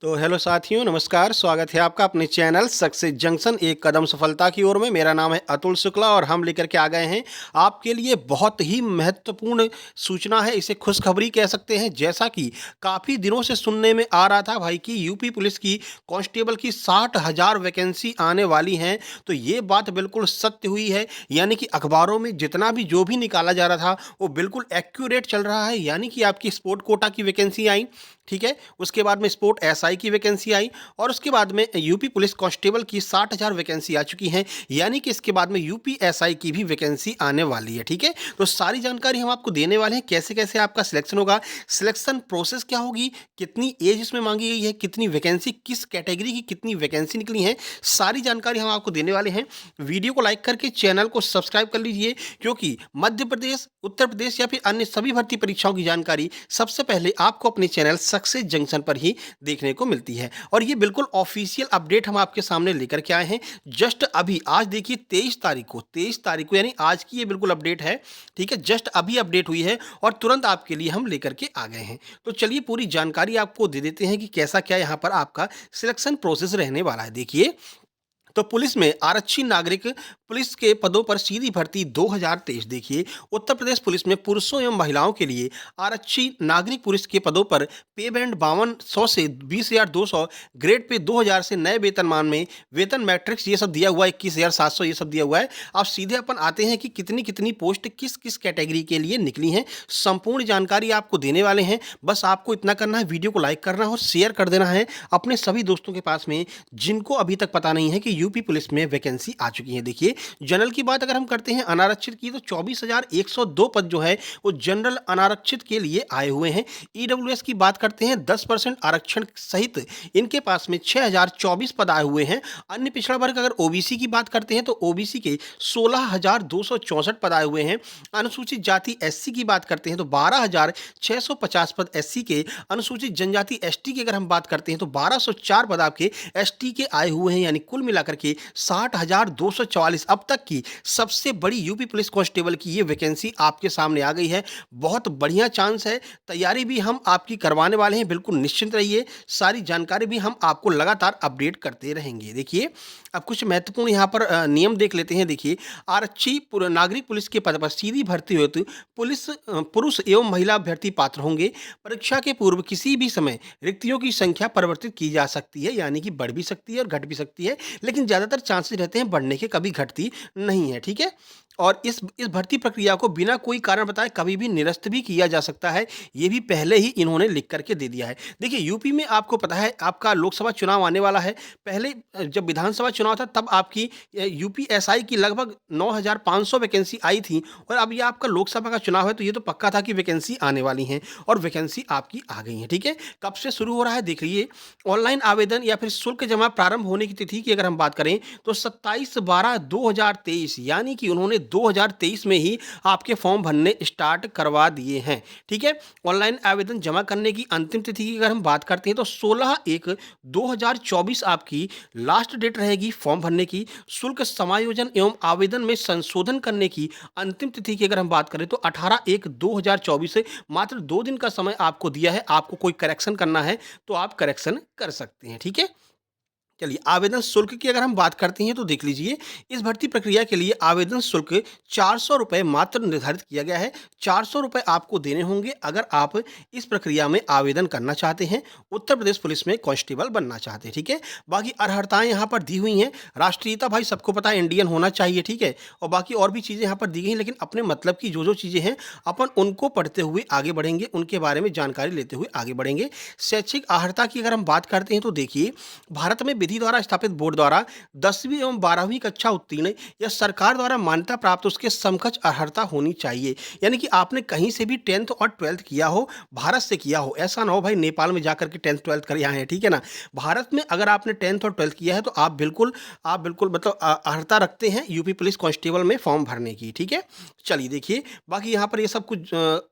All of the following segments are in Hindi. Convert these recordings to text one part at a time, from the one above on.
तो हेलो साथियों, नमस्कार। स्वागत है आपका अपने चैनल सक्सेस जंक्शन एक कदम सफलता की ओर में। मेरा नाम है अतुल शुक्ला और हम लेकर के आ गए हैं आपके लिए बहुत ही महत्वपूर्ण सूचना है। इसे खुशखबरी कह सकते हैं। जैसा कि काफ़ी दिनों से सुनने में आ रहा था भाई कि यूपी पुलिस की कांस्टेबल की 60,000 वैकेंसी आने वाली हैं, तो ये बात बिल्कुल सत्य हुई है। यानी कि अखबारों में जितना भी जो भी निकाला जा रहा था वो बिल्कुल एक्यूरेट चल रहा है। यानी कि आपकी स्पोर्ट कोटा की वैकेंसी आई, ठीक है। उसके बाद में स्पोर्ट एसआई की वैकेंसी आई और उसके बाद में यूपी पुलिस कांस्टेबल की 60,000 वैकेंसी आ चुकी हैं। यानी कि इसके बाद में यूपी एसआई की भी वैकेंसी आने वाली है, ठीक है। तो सारी जानकारी हम आपको देने वाले हैं, कैसे कैसे आपका सिलेक्शन होगा, सिलेक्शन प्रोसेस क्या होगी, कितनी एज इसमें मांगी गई है, कितनी वैकेंसी, किस कैटेगरी की कितनी वैकेंसी निकली है, सारी जानकारी हम आपको देने वाले हैं। वीडियो को लाइक करके चैनल को सब्सक्राइब कर लीजिए, क्योंकि मध्य प्रदेश, उत्तर प्रदेश या फिर अन्य सभी भर्ती परीक्षाओं की जानकारी सबसे पहले आपको अपने चैनल सक्सेस जंक्शन पर ही देखने को मिलती है। और ये बिल्कुल ऑफिशियल अपडेट हम आपके सामने लेकर के आए हैं। जस्ट अभी आज देखिए 23 तारीख को यानी आज की ये बिल्कुल अपडेट है, ठीक है। जस्ट अभी अपडेट हुई है और तुरंत आपके लिए हम लेकर के आ गए हैं। तो चलिए पूरी जानकारी आपको दे देते हैं कि कैसा क्या यहाँ पर आपका सिलेक्शन प्रोसेस रहने वाला है। देखिए, तो पुलिस में आरक्षी नागरिक पुलिस के पदों पर सीधी भर्ती 2023। देखिए, उत्तर प्रदेश पुलिस में पुरुषों एवं महिलाओं के लिए आरक्षी नागरिक पुलिस के पदों पर पे बैंड 5200 से 20,200, ग्रेड पे 2000 से नए वेतनमान में वेतन मैट्रिक्स ये सब दिया हुआ है, 21,700 ये सब दिया हुआ है। अब सीधे अपन आते हैं कि कितनी कितनी पोस्ट किस किस कैटेगरी के लिए निकली हैं। संपूर्ण जानकारी आपको देने वाले हैं। बस आपको इतना करना है, वीडियो को लाइक करना है और शेयर कर देना है अपने सभी दोस्तों के पास में जिनको अभी तक पता नहीं है कि यूपी पुलिस में वैकेंसी आ चुकी है। देखिए, जनरल की बात अगर हम करते हैं अनारक्षित की, तो 24,102 पद जो है वो जनरल अनारक्षित के लिए आए हुए हैं। ईडब्ल्यूएस की बात करते हैं 10% आरक्षण सहित इनके पास में 6,024 पद आए हुए हैं। अन्य पिछड़ा वर्ग अगर ओबीसी की बात करते हैं तो ओबीसी के 16,264 पद आए हुए हैं। अनुसूचित जाति एससी की बात करते हैं तो 12,650 पद एससी के। अनुसूचित जनजाति एसटी की अगर हम बात करते हैं तो 1,204 पद आपके एसटी के आए हुए हैं। यानी कुल मिलाकर के 60,244 अब तक की सबसे बड़ी यूपी पुलिस कांस्टेबल की ये वैकेंसी आपके सामने आ गई है। बहुत बढ़िया चांस है। तैयारी भी हम आपकी करवाने वाले हैं, बिल्कुल निश्चिंत रहिए। सारी जानकारी भी हम आपको लगातार अपडेट करते रहेंगे। देखिए, अब कुछ महत्वपूर्ण यहाँ पर नियम देख लेते हैं। देखिए, आरक्षी नागरिक पुलिस के पद पर सीधी भर्ती हेतु पुलिस पुरुष एवं महिला अभ्यर्थी पात्र होंगे। परीक्षा के पूर्व किसी भी समय रिक्तियों की संख्या परिवर्तित की जा सकती है, यानी कि बढ़ भी सकती है और घट भी सकती है, लेकिन ज़्यादातर चांसेस रहते हैं बढ़ने के, कभी घटती नहीं है, ठीक है। और इस भर्ती प्रक्रिया को बिना कोई कारण बताए कभी भी निरस्त भी किया जा सकता है। ये भी पहले ही इन्होंने लिख करके दे दिया है। देखिए, यूपी में आपको पता है आपका लोकसभा चुनाव आने वाला है। पहले जब विधानसभा चुनाव था तब आपकी यूपी एसआई की लगभग 9,500 वैकेंसी आई थी, और अब ये आपका लोकसभा का चुनाव है तो ये तो पक्का था कि वैकेंसी आने वाली हैं और वैकेंसी आपकी आ गई है, ठीक है। कब से शुरू हो रहा है देख लीजिए। ऑनलाइन आवेदन या फिर शुल्क जमा प्रारंभ होने की तिथि की अगर हम बात करें तो 27/12/2023, यानी कि उन्होंने 2023 में ही आपके फॉर्म भरने स्टार्ट करवा दिए हैं, ठीक है। ऑनलाइन आवेदन जमा करने की अंतिम तिथि की अगर हम बात करते हैं तो 16/1/2024 आपकी लास्ट डेट रहेगी फॉर्म भरने की। शुल्क समायोजन एवं आवेदन में संशोधन करने की अंतिम तिथि की अगर हम बात करें तो 18/1/2024 से मात्र 2 दिन का समय आपको दिया है। आपको कोई करेक्शन करना है तो आप करेक्शन कर सकते हैं, ठीक है। चलिए, आवेदन शुल्क की अगर हम बात करते हैं तो देख लीजिए, इस भर्ती प्रक्रिया के लिए आवेदन शुल्क 400 रुपये मात्र निर्धारित किया गया है। 400 रुपये आपको देने होंगे अगर आप इस प्रक्रिया में आवेदन करना चाहते हैं, उत्तर प्रदेश पुलिस में कांस्टेबल बनना चाहते हैं, ठीक है। बाकी अर्हताएं यहाँ पर दी हुई हैं। राष्ट्रीयता भाई सबको पता है इंडियन होना चाहिए, ठीक है। और बाकी और भी चीज़ें यहाँ पर दी गई हैं, लेकिन अपने मतलब की जो जो चीज़ें हैं अपन उनको पढ़ते हुए आगे बढ़ेंगे, उनके बारे में जानकारी लेते हुए आगे बढ़ेंगे। शैक्षिक अर्हता की अगर हम बात करते हैं तो देखिए, भारत में विधि द्वारा स्थापित बोर्ड द्वारा 10वीं एवं 12वीं कक्षा उत्तीर्ण या सरकार द्वारा मान्यता प्राप्त उसके समकक्ष अर्हता होनी चाहिए। यानी कि आपने कहीं से भी 10th और 12th किया हो, भारत से किया हो। ऐसा ना हो भाई नेपाल में जाकर के 10th 12th कर आए हैं, ठीक है ना। भारत में अगर आपने 10th और 12th किया है तो आप बिल्कुल मतलब अर्हता रखते हैं यूपी पुलिस कांस्टेबल में फॉर्म भरने की, ठीक है। चलिए देखिए, बाकी यहाँ पर ये सब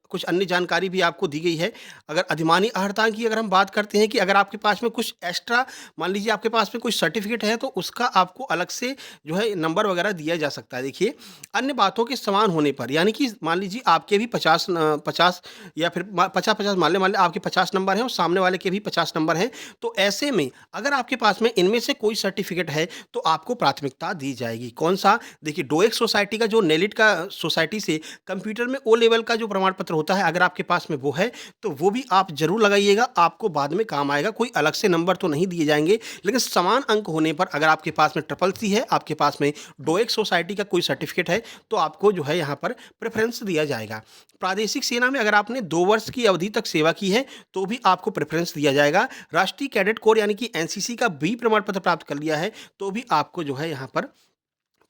कुछ अन्य जानकारी भी आपको दी गई है। अगर अधिमानी अर्हता की अगर हम बात करते हैं कि अगर आपके पास में कुछ एक्स्ट्रा, मान लीजिए आपके पास पास में कोई सर्टिफिकेट है तो उसका आपको अलग से जो है नंबर वगैरह दिया जा सकता है। देखिए, अन्य बातों के समान होने पर, यानी कि मान लीजिए आपके भी 50 या फिर 50-50 मान लें आपके 50 नंबर हैं और सामने वाले के भी 50 नंबर हैं, तो ऐसे में अगर आपके पास में इनमें से कोई सर्टिफिकेट है तो आपको प्राथमिकता दी जाएगी। कौन-सा? देखिए, डोएक सोसाइटी का जो नेलिट का सोसाइटी से कंप्यूटर में ओ लेवल का जो प्रमाण पत्र होता है, अगर आपके पास में वो है, तो वो भी आप ज़रूर लगाइएगा, आपको बाद में काम आएगा। कोई अलग से नंबर तो नहीं दिए जाएँगे, लेकिन समान अंक होने पर अगर आपके पास में ट्रिपल सी है, आपके पास में डोएक सोसाइटी का कोई सर्टिफिकेट है, तो आपको जो है यहाँ पर प्रेफ़रेंस दिया जाएगा। प्रादेशिक सेना में अगर आपने 2 वर्ष की अवधि तक सेवा की है, तो भी आपको प्रेफ़रेंस दिया जाएगा। राष्ट्रीय कैडेट कोर यानी कि एनसीसी का बी प्रमाण पत्र प्राप्त कर लिया है, तो भी आपको जो है यहाँ पर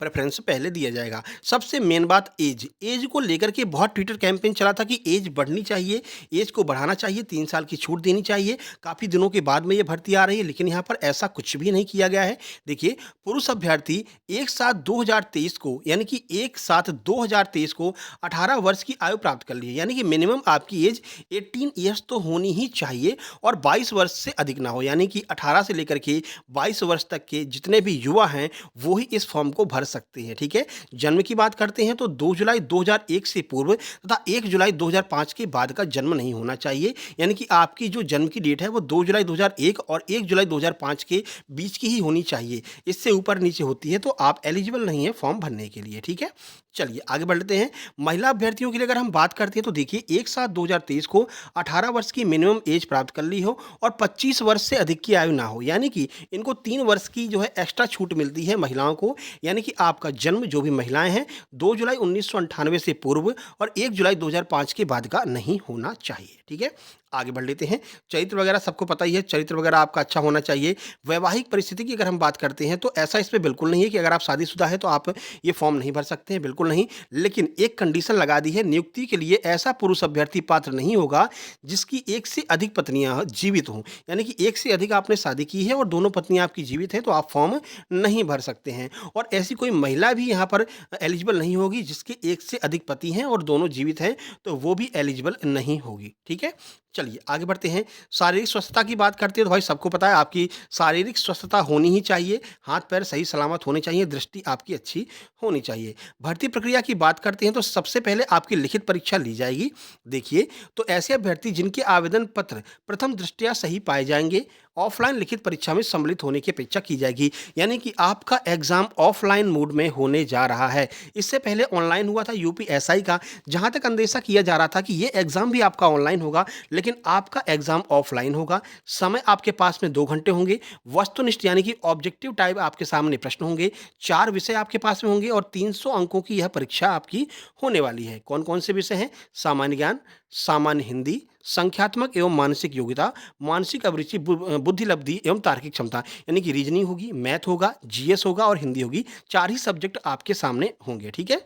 प्रेफ़रेंस पहले दिया जाएगा। सबसे मेन बात ऐज, ऐज को लेकर के बहुत ट्विटर कैंपेन चला था कि ऐज बढ़नी चाहिए, ऐज को बढ़ाना चाहिए, 3 साल की छूट देनी चाहिए। काफ़ी दिनों के बाद में ये भर्ती आ रही है, लेकिन यहाँ पर ऐसा कुछ भी नहीं किया गया है। देखिए, पुरुष अभ्यर्थी 1/7/2023 को, यानी कि 1/7/2023 को 18 वर्ष की आयु प्राप्त कर ली है, यानी कि मिनिमम आपकी ऐज 18 ईयर्स तो होनी ही चाहिए और 22 वर्ष से अधिक ना हो, यानी कि 18 से लेकर के 22 वर्ष तक के जितने भी युवा हैं, वो ही इस फॉर्म को भर सकते हैं, ठीक है? जन्म की बात करते हैं तो 2 जुलाई 2001 से पूर्व तथा 1 जुलाई 2005 के बाद का जन्म नहीं होना चाहिए, यानी कि आपकी जो जन्म की डेट है वो 2 जुलाई 2001 और 1 जुलाई 2005 के बीच की ही होनी चाहिए। इससे ऊपर-नीचे होती है तो आप एलिजिबल नहीं है फॉर्म भरने के लिए, ठीक है? चलिए आगे बढ़ लेते हैं। महिला अभ्यर्थियों के लिए अगर हम बात करते हैं तो देखिए, 1/7/2023 को 18 वर्ष की मिनिमम एज प्राप्त कर ली हो और 25 वर्ष से अधिक की आयु ना हो, यानी कि इनको 3 वर्ष की जो है एक्स्ट्रा छूट मिलती है महिलाओं को, यानी कि आपका जन्म जो भी महिलाएं हैं 2 जुलाई 1998 से पूर्व और 1 जुलाई 2005 के बाद का नहीं होना चाहिए, ठीक है? आगे बढ़ लेते हैं। चरित्र वगैरह सबको पता ही है, चरित्र वगैरह आपका अच्छा होना चाहिए। वैवाहिक परिस्थिति की अगर हम बात करते हैं तो ऐसा इसमें बिल्कुल नहीं है कि अगर आप शादीशुदा हैं तो आप ये फॉर्म नहीं भर सकते हैं, बिल्कुल नहीं। लेकिन एक कंडीशन लगा दी है, नियुक्ति के लिए ऐसा पुरुष अभ्यर्थी पात्र नहीं होगा जिसकी एक से अधिक पत्नियां जीवित हों, यानी कि एक से अधिक आपने शादी की है और दोनों पत्नियां आपकी जीवित हैं, तो आप फॉर्म नहीं भर सकते हैं। और ऐसी कोई महिला भी यहाँ पर एलिजिबल नहीं होगी जिसके एक से अधिक पति हैं और दोनों जीवित हैं, तो वो भी एलिजिबल नहीं होगी, ठीक है? चलिए आगे बढ़ते हैं। शारीरिक स्वस्थता की बात करते हैं तो भाई सबको पता है आपकी शारीरिक स्वस्थता होनी ही चाहिए, हाथ पैर सही सलामत होने चाहिए, दृष्टि आपकी अच्छी होनी चाहिए। भर्ती प्रक्रिया की बात करते हैं तो सबसे पहले आपकी लिखित परीक्षा ली जाएगी। देखिए, तो ऐसे अभ्यर्थी जिनके आवेदन पत्र प्रथम दृष्टया सही पाए जाएंगे, ऑफलाइन लिखित परीक्षा में सम्मिलित होने की अपेक्षा की जाएगी, यानी कि आपका एग्जाम ऑफलाइन मोड में होने जा रहा है। इससे पहले ऑनलाइन हुआ था यूपीएसआई का, जहां तक अंदेशा किया जा रहा था कि ये एग्जाम भी आपका ऑनलाइन होगा, लेकिन आपका एग्जाम ऑफलाइन होगा। समय आपके पास में 2 घंटे होंगे। वस्तुनिष्ठ यानी कि ऑब्जेक्टिव टाइप आपके सामने प्रश्न होंगे, 4 विषय आपके पास में होंगे और 300 अंकों की यह परीक्षा आपकी होने वाली है। कौन कौन से विषय हैं? सामान्य ज्ञान, सामान्य हिंदी, संख्यात्मक एवं मानसिक योग्यता, मानसिक अभिरुचि, बुद्धि लब्धि एवं तार्किक क्षमता, यानी कि रीजनिंग होगी, मैथ होगा, जीएस होगा और हिंदी होगी। 4 ही सब्जेक्ट आपके सामने होंगे, ठीक है?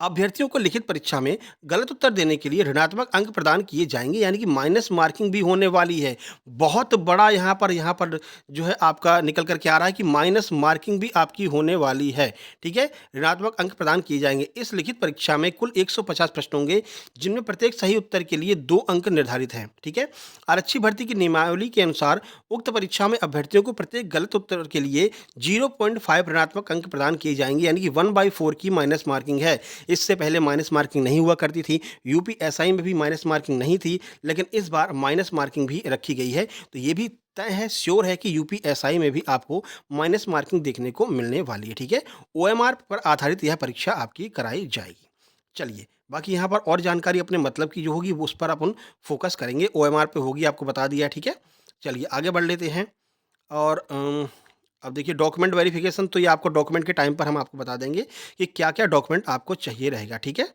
अभ्यर्थियों को लिखित परीक्षा में गलत उत्तर देने के लिए ऋणात्मक अंक प्रदान किए जाएंगे, यानी कि माइनस मार्किंग भी होने वाली है। बहुत बड़ा यहाँ पर जो है आपका निकल कर के आ रहा है कि माइनस मार्किंग भी आपकी होने वाली है, ठीक है? ऋणात्मक अंक प्रदान किए जाएंगे। इस लिखित परीक्षा में कुल 150 प्रश्न होंगे, जिनमें प्रत्येक सही उत्तर के लिए 2 अंक निर्धारित हैं, ठीक है? आरक्षी भर्ती की नियमावली के अनुसार उक्त परीक्षा में अभ्यर्थियों को प्रत्येक गलत उत्तर के लिए 0.5 ऋणात्मक अंक प्रदान किए जाएंगे, यानी कि 1/4 की माइनस मार्किंग है। इससे पहले माइनस मार्किंग नहीं हुआ करती थी, यूपीएसआई में भी माइनस मार्किंग नहीं थी, लेकिन इस बार माइनस मार्किंग भी रखी गई है। तो ये भी तय है, श्योर है कि यूपीएसआई में भी आपको माइनस मार्किंग देखने को मिलने वाली है, ठीक है? ओएमआर पर आधारित यह परीक्षा आपकी कराई जाएगी। चलिए, बाकी यहाँ पर और जानकारी अपने मतलब की जो होगी वो उस पर अपन फोकस करेंगे, ओएमआर पे होगी, आपको बता दिया, ठीक है? चलिए आगे बढ़ लेते हैं। और अब देखिए, डॉक्यूमेंट वेरिफिकेशन, तो ये आपको डॉक्यूमेंट के टाइम पर हम आपको बता देंगे कि क्या-क्या डॉक्यूमेंट आपको चाहिए रहेगा, ठीक है?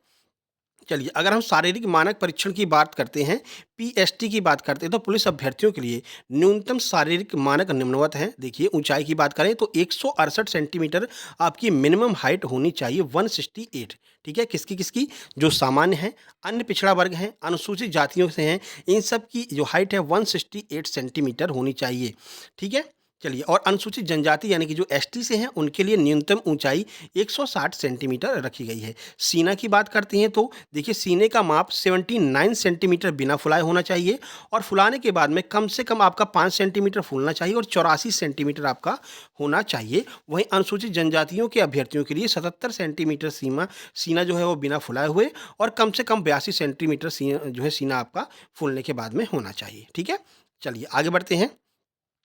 चलिए, अगर हम शारीरिक मानक परीक्षण की बात करते हैं, पीएसटी की बात करते हैं, तो पुलिस अभ्यर्थियों के लिए न्यूनतम शारीरिक मानक निम्नवत हैं। देखिए, ऊंचाई की बात करें तो 168 सेंटीमीटर आपकी मिनिमम हाइट होनी चाहिए, 168, ठीक है? किसकी? जो सामान्य हैं, अन्य पिछड़ा वर्ग हैं, अनुसूचित जातियों से हैं, इन सब की जो हाइट है 168 सेंटीमीटर होनी चाहिए, ठीक है? चलिए, और अनुसूचित जनजाति यानी कि जो एसटी से हैं उनके लिए न्यूनतम ऊंचाई 160 सेंटीमीटर रखी गई है। सीना की बात करते हैं तो देखिए, सीने का माप 79 सेंटीमीटर बिना फुलाए होना चाहिए और फुलाने के बाद में कम से कम आपका 5 सेंटीमीटर फूलना चाहिए और 84 सेंटीमीटर आपका होना चाहिए। वहीं अनुसूचित जनजातियों के अभ्यर्थियों के लिए 77 सेंटीमीटर सीना जो है वो बिना फुलाए हुए और कम से कम 82 सेंटीमीटर जो है सीना आपका फूलने के बाद में होना चाहिए। ठीक है, चलिए आगे बढ़ते हैं।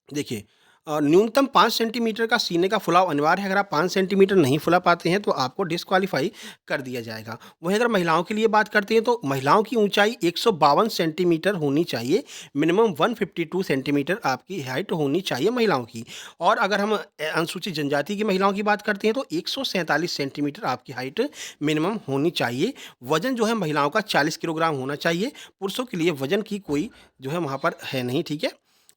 देखिए, न्यूनतम 5 सेंटीमीटर का सीने का फुलाव अनिवार्य है। अगर आप 5 सेंटीमीटर नहीं फुला पाते हैं तो आपको डिस्क्वालीफाई कर दिया जाएगा। वहीं अगर महिलाओं के लिए बात करते हैं तो महिलाओं की ऊंचाई 152 सेंटीमीटर होनी चाहिए। मिनिमम 152 सेंटीमीटर आपकी हाइट होनी चाहिए महिलाओं की। और अगर हम अनुसूचित जनजाति की महिलाओं की बात करते हैं तो 147 सेंटीमीटर आपकी हाइट मिनिमम होनी चाहिए। वजन जो है महिलाओं का 40 किलोग्राम होना चाहिए। पुरुषों के लिए वजन की कोई जो है वहाँ पर है नहीं। ठीक है,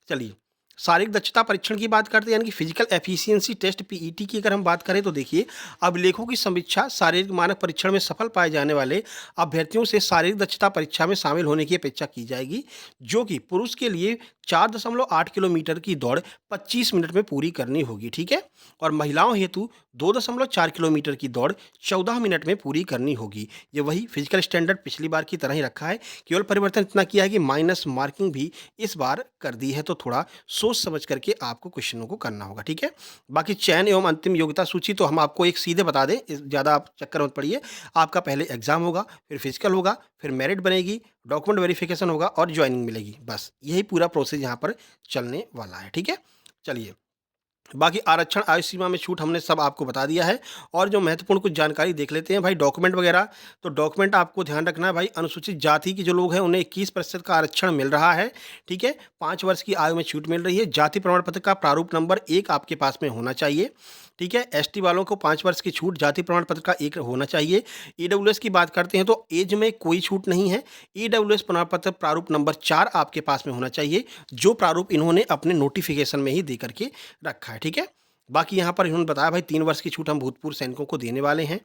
चलिए शारीरिक दक्षता परीक्षण की बात करते हैं यानी कि फिजिकल एफिशिएंसी टेस्ट पीईटी की अगर हम बात करें तो देखिए, अभिलेखों की समीक्षा शारीरिक मानक परीक्षण में सफल पाए जाने वाले अभ्यर्थियों से शारीरिक दक्षता परीक्षा में शामिल होने की अपेक्षा की जाएगी, जो कि पुरुष के लिए 4.8 किलोमीटर की दौड़ 25 मिनट में पूरी करनी होगी। ठीक है, और महिलाओं हेतु 2.4 किलोमीटर की दौड़ 14 मिनट में पूरी करनी होगी। ये वही फिजिकल स्टैंडर्ड पिछली बार की तरह ही रखा है, केवल परिवर्तन इतना किया है कि माइनस मार्किंग भी इस बार कर दी है, तो थोड़ा सोच समझ करके आपको क्वेश्चनों को करना होगा। ठीक है, बाकी चयन एवं अंतिम योग्यता सूची तो हम आपको एक सीधे बता दें, ज़्यादा आप चक्कर मत पड़िए। आपका पहले एग्जाम होगा, फिर फिजिकल होगा, फिर मेरिट बनेगी, डॉक्यूमेंट वेरिफिकेशन होगा और ज्वाइनिंग मिलेगी। बस यही पूरा प्रोसेस यहाँ पर चलने वाला है। ठीक है, चलिए बाकी आरक्षण आयु सीमा में छूट हमने सब आपको बता दिया है। और जो महत्वपूर्ण कुछ जानकारी देख लेते हैं भाई, डॉक्यूमेंट वगैरह। तो डॉक्यूमेंट आपको ध्यान रखना है भाई, अनुसूचित जाति के जो लोग हैं उन्हें 21% का आरक्षण मिल रहा है। ठीक है, 5 वर्ष की आयु में छूट मिल रही है। जाति प्रमाण पत्र का प्रारूप नंबर 1 आपके पास में होना चाहिए। ठीक है, एसटी वालों को 5 वर्ष की छूट, जाति प्रमाण पत्र का 1 होना चाहिए। ईडब्ल्यूएस की बात करते हैं तो एज में कोई छूट नहीं है। ईडब्ल्यूएस प्रमाण पत्र प्रारूप नंबर 4 आपके पास में होना चाहिए, जो प्रारूप इन्होंने अपने नोटिफिकेशन में ही दे करके रखा है। ठीक है, बाकी यहाँ पर इन्होंने बताया भाई 3 वर्ष की छूट हम भूतपूर्व सैनिकों को देने वाले हैं।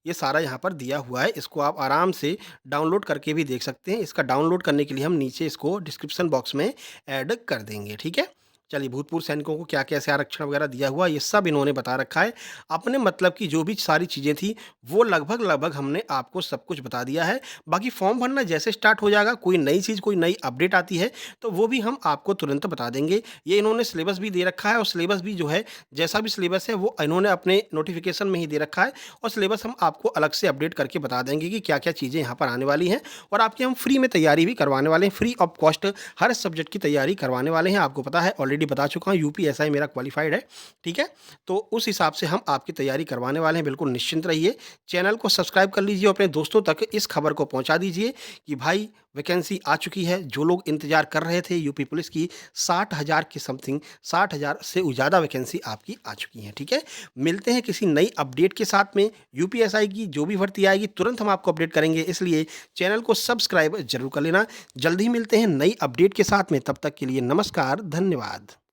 ये सारा यहाँ पर दिया हुआ है, इसको आप आराम से डाउनलोड करके भी देख सकते हैं। इसका डाउनलोड करने के लिए हम नीचे इसको डिस्क्रिप्शन बॉक्स में ऐड कर देंगे। ठीक है, चलिए भूतपूर्व सैनिकों को क्या कैसे आरक्षण वगैरह दिया हुआ ये सब इन्होंने बता रखा है। अपने मतलब की जो भी सारी चीज़ें थी वो लगभग हमने आपको सब कुछ बता दिया है। बाकी फॉर्म भरना जैसे स्टार्ट हो जाएगा, कोई नई चीज़ कोई नई अपडेट आती है तो वो भी हम आपको तुरंत बता देंगे। ये इन्होंने सिलेबस भी दे रखा है और सिलेबस भी जो है, जैसा भी सिलेबस है वो इन्होंने अपने नोटिफिकेशन में ही दे रखा है और सिलेबस हम आपको अलग से अपडेट करके बता देंगे कि क्या क्या चीज़ें यहाँ पर आने वाली हैं। और आपकी हम फ्री में तैयारी भी करवाने वाले हैं, free of cost her subject की तैयारी करवाने वाले हैं। आपको पता है, ऑलरेडी बता चुका हूँ, यूपीएसआई मेरा क्वालिफाइड है। ठीक है, तो उस हिसाब से हम आपकी तैयारी करवाने वाले हैं, बिल्कुल निश्चिंत रहिए। चैनल को सब्सक्राइब कर लीजिए, अपने दोस्तों तक इस खबर को पहुंचा दीजिए कि भाई वैकेंसी आ चुकी है। जो लोग इंतजार कर रहे थे यूपी पुलिस की, 60,000 के समथिंग, 60,000 से ज़्यादा वैकेंसी आपकी आ चुकी है। ठीक है, मिलते हैं किसी नई अपडेट के साथ में। यूपीएसआई की जो भी भर्ती आएगी तुरंत हम आपको अपडेट करेंगे, इसलिए चैनल को सब्सक्राइब जरूर कर लेना। जल्द ही मिलते हैं नई अपडेट के साथ में, तब तक के लिए नमस्कार, धन्यवाद।